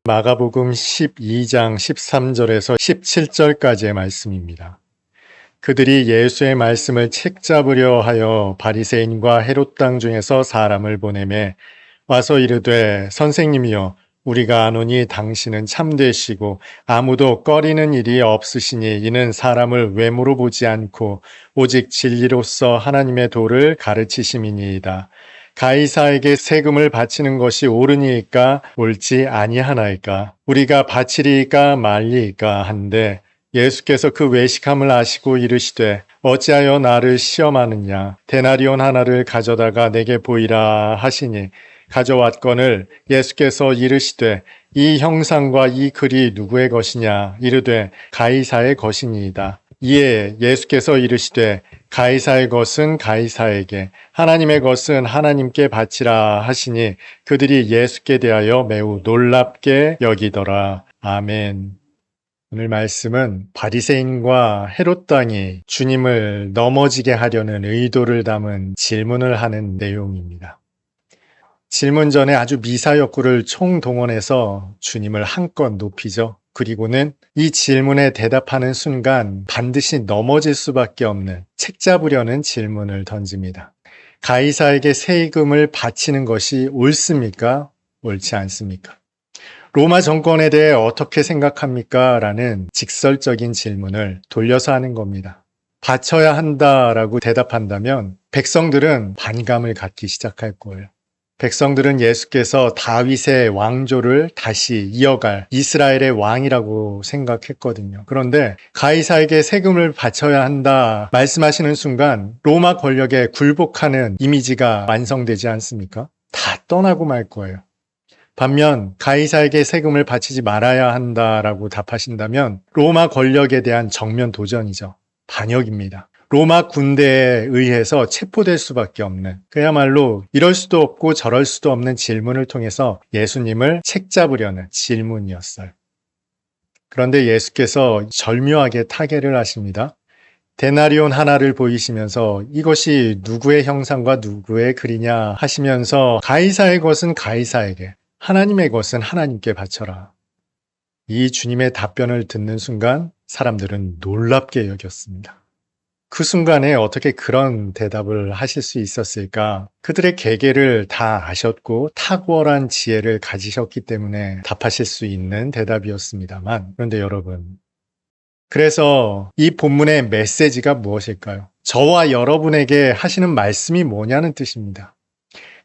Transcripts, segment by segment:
마가복음 12장 13절에서 17절까지의 말씀입니다. 그들이 예수의 말씀을 책잡으려 하여 바리새인과 헤롯 땅 중에서 사람을 보내매 와서 이르되 선생님이여 우리가 아노니 당신은 참되시고 아무도 꺼리는 일이 없으시니 이는 사람을 외모로 보지 않고 오직 진리로서 하나님의 도를 가르치심이니이다. 가이사에게 세금을 바치는 것이 옳으니까 옳지 아니하나이까 우리가 바치리이까 말리이까 한데 예수께서 그 외식함을 아시고 이르시되 어찌하여 나를 시험하느냐 데나리온 하나를 가져다가 내게 보이라 하시니 가져왔거늘 예수께서 이르시되 이 형상과 이 글이 누구의 것이냐 이르되 가이사의 것이니이다. 이에 예수께서 이르시되 가이사의 것은 가이사에게 하나님의 것은 하나님께 바치라 하시니 그들이 예수께 대하여 매우 놀랍게 여기더라. 아멘. 오늘 말씀은 바리새인과 헤롯 당이 주님을 넘어지게 하려는 의도를 담은 질문을 하는 내용입니다. 질문 전에 아주 미사여구를 총동원해서 주님을 한껏 높이죠. 그리고는 이 질문에 대답하는 순간 반드시 넘어질 수밖에 없는 책잡으려는 질문을 던집니다. 가이사에게 세금을 바치는 것이 옳습니까? 옳지 않습니까? 로마 정권에 대해 어떻게 생각합니까? 라는 직설적인 질문을 돌려서 하는 겁니다. 바쳐야 한다라고 대답한다면 백성들은 반감을 갖기 시작할 거예요. 백성들은 예수께서 다윗의 왕조를 다시 이어갈 이스라엘의 왕이라고 생각했거든요. 그런데 가이사에게 세금을 바쳐야 한다 말씀하시는 순간 로마 권력에 굴복하는 이미지가 완성되지 않습니까? 다 떠나고 말 거예요. 반면 가이사에게 세금을 바치지 말아야 한다라고 답하신다면 로마 권력에 대한 정면 도전이죠. 반역입니다. 로마 군대에 의해서 체포될 수밖에 없는 그야말로 이럴 수도 없고 저럴 수도 없는 질문을 통해서 예수님을 책잡으려는 질문이었어요. 그런데 예수께서 절묘하게 타개를 하십니다. 데나리온 하나를 보이시면서 이것이 누구의 형상과 누구의 글이냐 하시면서 가이사의 것은 가이사에게 하나님의 것은 하나님께 바쳐라. 이 주님의 답변을 듣는 순간 사람들은 놀랍게 여겼습니다. 그 순간에 어떻게 그런 대답을 하실 수 있었을까? 그들의 계계를 다 아셨고 탁월한 지혜를 가지셨기 때문에 답하실 수 있는 대답이었습니다만 그런데 여러분, 그래서 이 본문의 메시지가 무엇일까요? 저와 여러분에게 하시는 말씀이 뭐냐는 뜻입니다.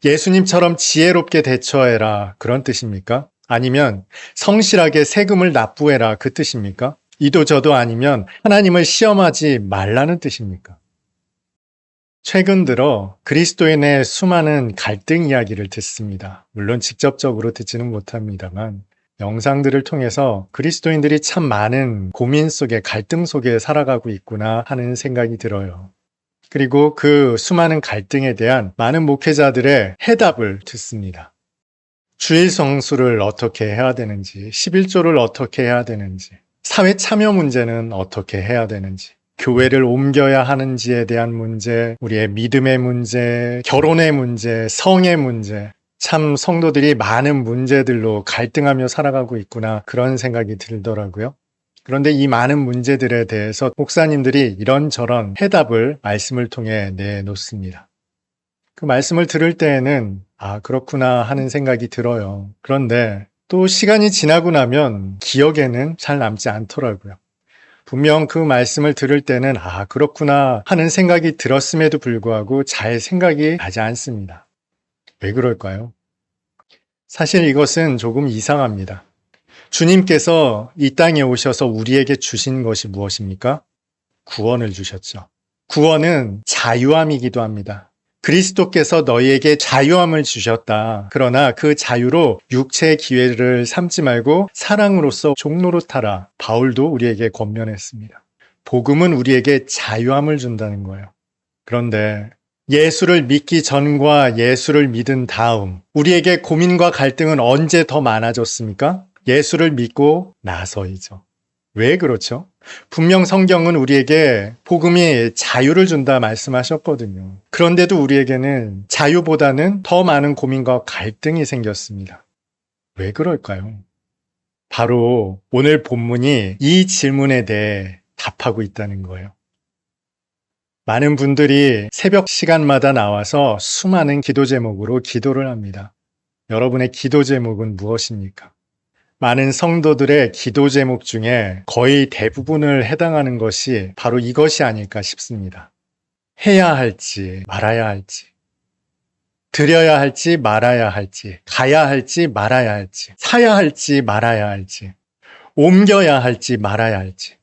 예수님처럼 지혜롭게 대처해라 그런 뜻입니까? 아니면 성실하게 세금을 납부해라 그 뜻입니까? 이도저도 아니면 하나님을 시험하지 말라는 뜻입니까? 최근 들어 그리스도인의 수많은 갈등 이야기를 듣습니다. 물론 직접적으로 듣지는 못합니다만 영상들을 통해서 그리스도인들이 참 많은 고민 속에 갈등 속에 살아가고 있구나 하는 생각이 들어요. 그리고 그 수많은 갈등에 대한 많은 목회자들의 해답을 듣습니다. 주일 성수를 어떻게 해야 되는지, 11조를 어떻게 해야 되는지, 사회 참여 문제는 어떻게 해야 되는지, 교회를 옮겨야 하는지에 대한 문제, 우리의 믿음의 문제, 결혼의 문제, 성의 문제, 참 성도들이 많은 문제들로 갈등하며 살아가고 있구나 그런 생각이 들더라고요. 그런데 이 많은 문제들에 대해서 목사님들이 이런저런 해답을 말씀을 통해 내놓습니다. 그 말씀을 들을 때에는 그렇구나 하는 생각이 들어요. 그런데 또 시간이 지나고 나면 기억에는 잘 남지 않더라고요. 분명 그 말씀을 들을 때는 그렇구나 하는 생각이 들었음에도 불구하고 잘 생각이 나지 않습니다. 왜 그럴까요? 사실 이것은 조금 이상합니다. 주님께서 이 땅에 오셔서 우리에게 주신 것이 무엇입니까? 구원을 주셨죠. 구원은 자유함이기도 합니다. 그리스도께서 너희에게 자유함을 주셨다. 그러나 그 자유로 육체의 기회를 삼지 말고 사랑으로서 종노릇하라. 바울도 우리에게 권면했습니다. 복음은 우리에게 자유함을 준다는 거예요. 그런데 예수를 믿기 전과 예수를 믿은 다음 우리에게 고민과 갈등은 언제 더 많아졌습니까? 예수를 믿고 나서이죠. 왜 그렇죠? 분명 성경은 우리에게 복음이 자유를 준다 말씀하셨거든요. 그런데도 우리에게는 자유보다는 더 많은 고민과 갈등이 생겼습니다. 왜 그럴까요? 바로 오늘 본문이 이 질문에 대해 답하고 있다는 거예요. 많은 분들이 새벽 시간마다 나와서 수많은 기도 제목으로 기도를 합니다. 여러분의 기도 제목은 무엇입니까? 많은 성도들의 기도 제목 중에 거의 대부분을 해당하는 것이 바로 이것이 아닐까 싶습니다. 해야 할지 말아야 할지, 드려야 할지 말아야 할지, 가야 할지 말아야 할지, 사야 할지 말아야 할지, 옮겨야 할지 말아야 할지,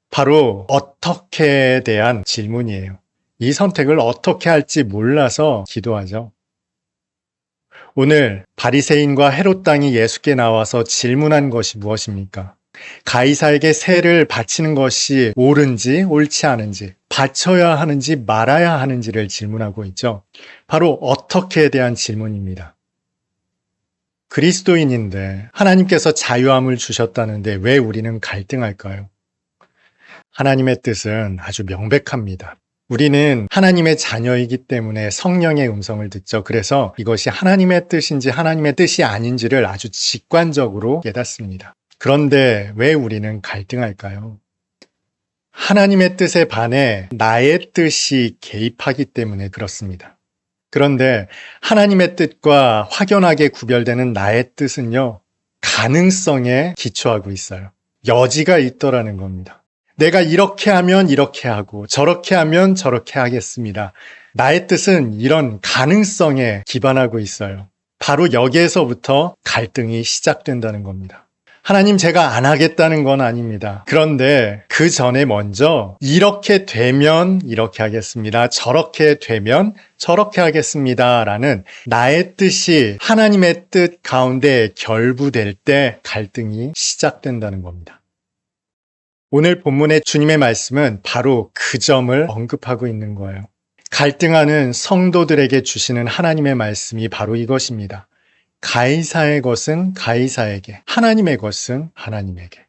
바로 어떻게에 대한 질문이에요. 이 선택을 어떻게 할지 몰라서 기도하죠. 오늘 바리새인과 헤롯 당이 예수께 나와서 질문한 것이 무엇입니까? 가이사에게 세를 바치는 것이 옳은지 옳지 않은지, 바쳐야 하는지 말아야 하는지를 질문하고 있죠. 바로 어떻게에 대한 질문입니다. 그리스도인인데 하나님께서 자유함을 주셨다는데 왜 우리는 갈등할까요? 하나님의 뜻은 아주 명백합니다. 우리는 하나님의 자녀이기 때문에 성령의 음성을 듣죠. 그래서 이것이 하나님의 뜻인지 하나님의 뜻이 아닌지를 아주 직관적으로 깨닫습니다. 그런데 왜 우리는 갈등할까요? 하나님의 뜻에 반해 나의 뜻이 개입하기 때문에 그렇습니다. 그런데 하나님의 뜻과 확연하게 구별되는 나의 뜻은요, 가능성에 기초하고 있어요. 여지가 있더라는 겁니다. 내가 이렇게 하면 이렇게 하고 저렇게 하면 저렇게 하겠습니다. 나의 뜻은 이런 가능성에 기반하고 있어요. 바로 여기에서부터 갈등이 시작된다는 겁니다. 하나님, 제가 안 하겠다는 건 아닙니다. 그런데 그 전에 먼저 이렇게 되면 이렇게 하겠습니다. 저렇게 되면 저렇게 하겠습니다. 라는 나의 뜻이 하나님의 뜻 가운데 결부될 때 갈등이 시작된다는 겁니다. 오늘 본문의 주님의 말씀은 바로 그 점을 언급하고 있는 거예요. 갈등하는 성도들에게 주시는 하나님의 말씀이 바로 이것입니다. 가이사의 것은 가이사에게, 하나님의 것은 하나님에게.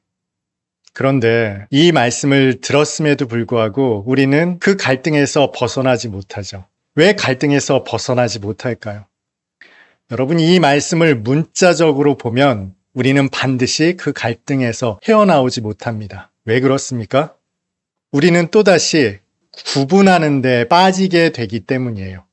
그런데 이 말씀을 들었음에도 불구하고 우리는 그 갈등에서 벗어나지 못하죠. 왜 갈등에서 벗어나지 못할까요? 여러분, 이 말씀을 문자적으로 보면 우리는 반드시 그 갈등에서 헤어나오지 못합니다. 왜 그렇습니까? 우리는 또다시 구분하는 데 빠지게 되기 때문이에요.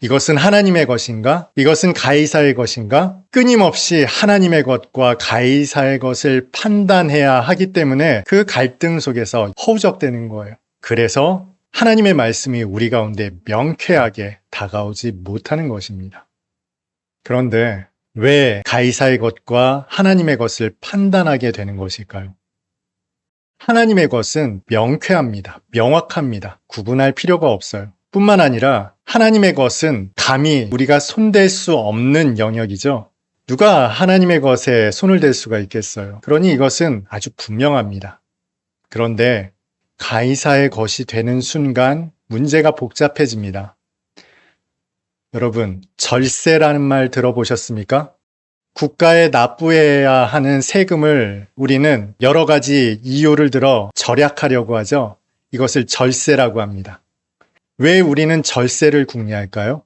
이것은 하나님의 것인가? 이것은 가이사의 것인가? 끊임없이 하나님의 것과 가이사의 것을 판단해야 하기 때문에 그 갈등 속에서 허우적대는 거예요. 그래서 하나님의 말씀이 우리 가운데 명쾌하게 다가오지 못하는 것입니다. 그런데 왜 가이사의 것과 하나님의 것을 판단하게 되는 것일까요? 하나님의 것은 명쾌합니다. 명확합니다. 구분할 필요가 없어요. 뿐만 아니라 하나님의 것은 감히 우리가 손댈 수 없는 영역이죠. 누가 하나님의 것에 손을 댈 수가 있겠어요? 그러니 이것은 아주 분명합니다. 그런데 가이사의 것이 되는 순간 문제가 복잡해집니다. 여러분, 절세라는 말 들어보셨습니까? 국가에 납부해야 하는 세금을 우리는 여러 가지 이유를 들어 절약하려고 하죠. 이것을 절세라고 합니다. 왜 우리는 절세를 궁리할까요?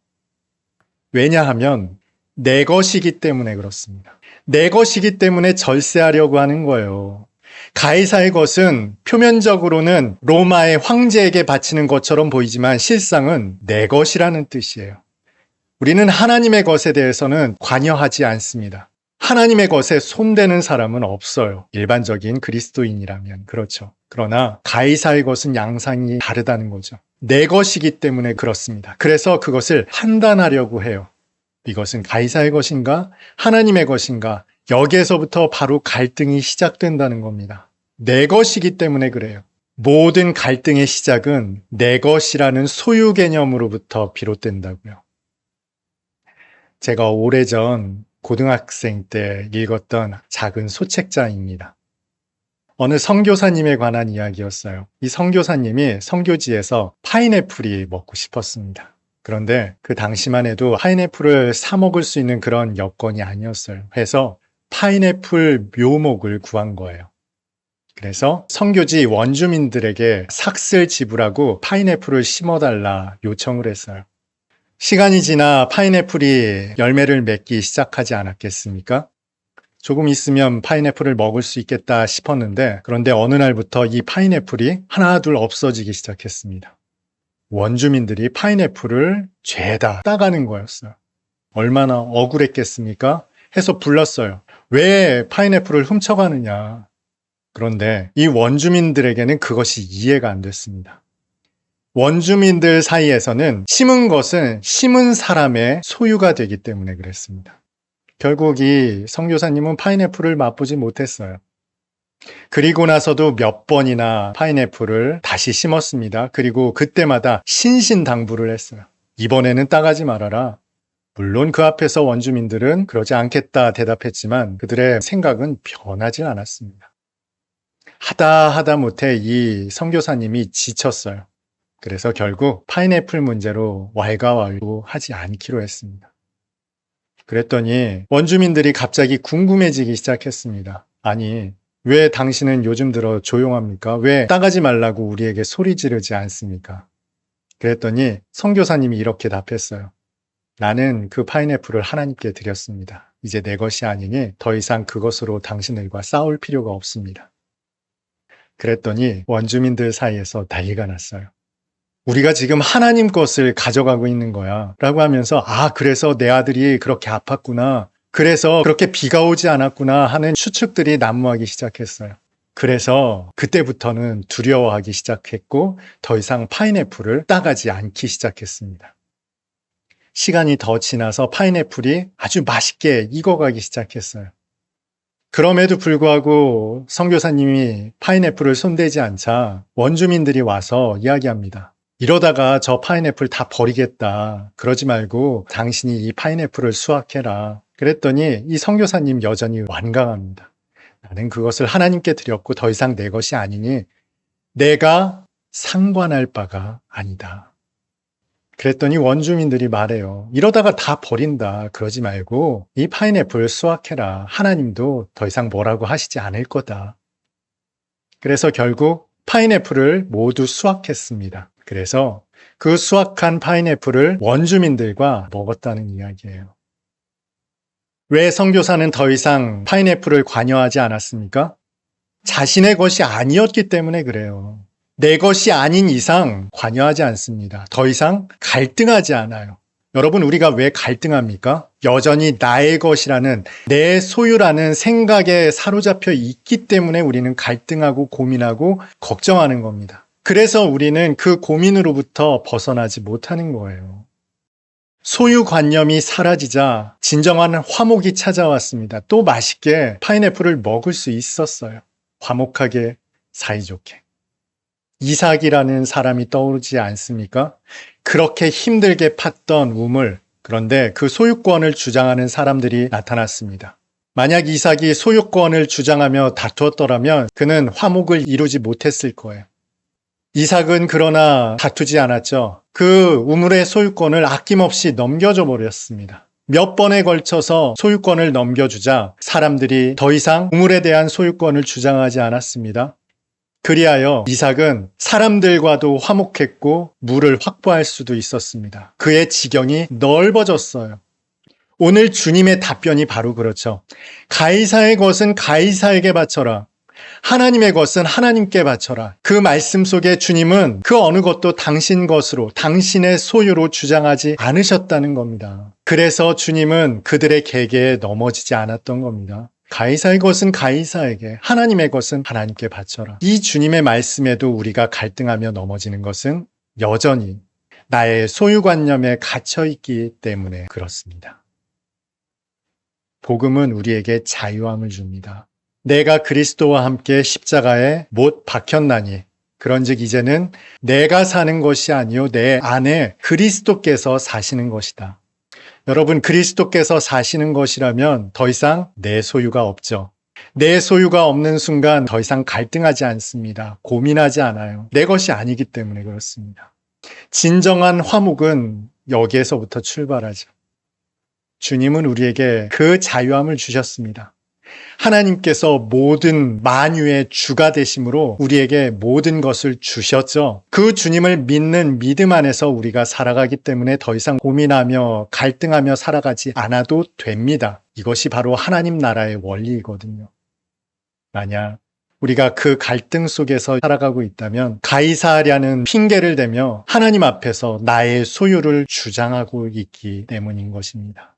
왜냐하면 내 것이기 때문에 그렇습니다. 내 것이기 때문에 절세하려고 하는 거예요. 가이사의 것은 표면적으로는 로마의 황제에게 바치는 것처럼 보이지만 실상은 내 것이라는 뜻이에요. 우리는 하나님의 것에 대해서는 관여하지 않습니다. 하나님의 것에 손대는 사람은 없어요. 일반적인 그리스도인이라면 그렇죠. 그러나 가이사의 것은 양상이 다르다는 거죠. 내 것이기 때문에 그렇습니다. 그래서 그것을 판단하려고 해요. 이것은 가이사의 것인가? 하나님의 것인가? 여기에서부터 바로 갈등이 시작된다는 겁니다. 내 것이기 때문에 그래요. 모든 갈등의 시작은 내 것이라는 소유 개념으로부터 비롯된다고요. 제가 오래전 고등학생 때 읽었던 작은 소책자입니다. 어느 선교사님에 관한 이야기였어요. 이 선교사님이 선교지에서 파인애플이 먹고 싶었습니다. 그런데 그 당시만 해도 파인애플을 사 먹을 수 있는 그런 여건이 아니었어요. 그래서 파인애플 묘목을 구한 거예요. 그래서 선교지 원주민들에게 삭슬 지불하고 파인애플을 심어달라 요청을 했어요. 시간이 지나 파인애플이 열매를 맺기 시작하지 않았겠습니까? 조금 있으면 파인애플을 먹을 수 있겠다 싶었는데 그런데 어느 날부터 이 파인애플이 하나둘 없어지기 시작했습니다. 원주민들이 파인애플을 죄다 따가는 거였어요. 얼마나 억울했겠습니까? 해서 불렀어요. 왜 파인애플을 훔쳐가느냐. 그런데 이 원주민들에게는 그것이 이해가 안 됐습니다. 원주민들 사이에서는 심은 것은 심은 사람의 소유가 되기 때문에 그랬습니다. 결국 이 선교사님은 파인애플을 맛보지 못했어요. 그리고 나서도 몇 번이나 파인애플을 다시 심었습니다. 그리고 그때마다 신신당부를 했어요. 이번에는 따가지 말아라. 물론 그 앞에서 원주민들은 그러지 않겠다 대답했지만 그들의 생각은 변하지 않았습니다. 하다 못해 이 선교사님이 지쳤어요. 그래서 결국 파인애플 문제로 왈가왈부하지 않기로 했습니다. 그랬더니 원주민들이 갑자기 궁금해지기 시작했습니다. 아니, 왜 당신은 요즘 들어 조용합니까? 왜 따가지 말라고 우리에게 소리 지르지 않습니까? 그랬더니 선교사님이 이렇게 답했어요. 나는 그 파인애플을 하나님께 드렸습니다. 이제 내 것이 아니니 더 이상 그것으로 당신들과 싸울 필요가 없습니다. 그랬더니 원주민들 사이에서 난리가 났어요. 우리가 지금 하나님 것을 가져가고 있는 거야 라고 하면서 그래서 내 아들이 그렇게 아팠구나. 그래서 그렇게 비가 오지 않았구나 하는 추측들이 난무하기 시작했어요. 그래서 그때부터는 두려워하기 시작했고 더 이상 파인애플을 따가지 않기 시작했습니다. 시간이 더 지나서 파인애플이 아주 맛있게 익어가기 시작했어요. 그럼에도 불구하고 선교사님이 파인애플을 손대지 않자 원주민들이 와서 이야기합니다. 이러다가 저 파인애플 다 버리겠다. 그러지 말고 당신이 이 파인애플을 수확해라. 그랬더니 이 선교사님 여전히 완강합니다. 나는 그것을 하나님께 드렸고 더 이상 내 것이 아니니 내가 상관할 바가 아니다. 그랬더니 원주민들이 말해요. 이러다가 다 버린다. 그러지 말고 이 파인애플 수확해라. 하나님도 더 이상 뭐라고 하시지 않을 거다. 그래서 결국 파인애플을 모두 수확했습니다. 그래서 그 수확한 파인애플을 원주민들과 먹었다는 이야기예요. 왜 선교사는 더 이상 파인애플을 관여하지 않았습니까? 자신의 것이 아니었기 때문에 그래요. 내 것이 아닌 이상 관여하지 않습니다. 더 이상 갈등하지 않아요. 여러분, 우리가 왜 갈등합니까? 여전히 나의 것이라는, 내 소유라는 생각에 사로잡혀 있기 때문에 우리는 갈등하고 고민하고 걱정하는 겁니다. 그래서 우리는 그 고민으로부터 벗어나지 못하는 거예요. 소유관념이 사라지자 진정한 화목이 찾아왔습니다. 또 맛있게 파인애플을 먹을 수 있었어요. 화목하게, 사이좋게. 이삭이라는 사람이 떠오르지 않습니까? 그렇게 힘들게 팠던 우물, 그런데 그 소유권을 주장하는 사람들이 나타났습니다. 만약 이삭이 소유권을 주장하며 다투었더라면 그는 화목을 이루지 못했을 거예요. 이삭은 그러나 다투지 않았죠. 그 우물의 소유권을 아낌없이 넘겨줘 버렸습니다. 몇 번에 걸쳐서 소유권을 넘겨주자 사람들이 더 이상 우물에 대한 소유권을 주장하지 않았습니다. 그리하여 이삭은 사람들과도 화목했고 물을 확보할 수도 있었습니다. 그의 지경이 넓어졌어요. 오늘 주님의 답변이 바로 그렇죠. 가이사의 것은 가이사에게 바쳐라. 하나님의 것은 하나님께 바쳐라. 그 말씀 속에 주님은 그 어느 것도 당신 것으로, 당신의 소유로 주장하지 않으셨다는 겁니다. 그래서 주님은 그들의 계계에 넘어지지 않았던 겁니다. 가이사의 것은 가이사에게, 하나님의 것은 하나님께 바쳐라. 이 주님의 말씀에도 우리가 갈등하며 넘어지는 것은 여전히 나의 소유관념에 갇혀있기 때문에 그렇습니다. 복음은 우리에게 자유함을 줍니다. 내가 그리스도와 함께 십자가에 못 박혔나니 그런즉 이제는 내가 사는 것이 아니요 내 안에 그리스도께서 사시는 것이다. 여러분, 그리스도께서 사시는 것이라면 더 이상 내 소유가 없죠. 내 소유가 없는 순간 더 이상 갈등하지 않습니다. 고민하지 않아요. 내 것이 아니기 때문에 그렇습니다. 진정한 화목은 여기에서부터 출발하죠. 주님은 우리에게 그 자유함을 주셨습니다. 하나님께서 모든 만유의 주가 되심으로 우리에게 모든 것을 주셨죠. 그 주님을 믿는 믿음 안에서 우리가 살아가기 때문에 더 이상 고민하며 갈등하며 살아가지 않아도 됩니다. 이것이 바로 하나님 나라의 원리이거든요. 만약 우리가 그 갈등 속에서 살아가고 있다면 가이사랴는 핑계를 대며 하나님 앞에서 나의 소유를 주장하고 있기 때문인 것입니다.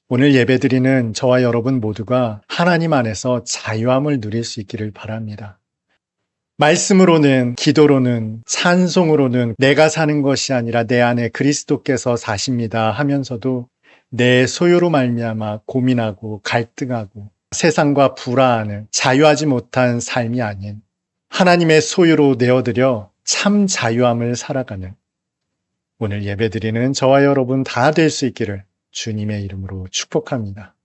오늘 예배드리는 저와 여러분 모두가 하나님 안에서 자유함을 누릴 수 있기를 바랍니다. 말씀으로는, 기도로는, 찬송으로는 내가 사는 것이 아니라 내 안에 그리스도께서 사십니다 하면서도 내 소유로 말미암아 고민하고 갈등하고 세상과 불화하는 자유하지 못한 삶이 아닌 하나님의 소유로 내어드려 참 자유함을 살아가는 오늘 예배드리는 저와 여러분 다 될 수 있기를 주님의 이름으로 축복합니다.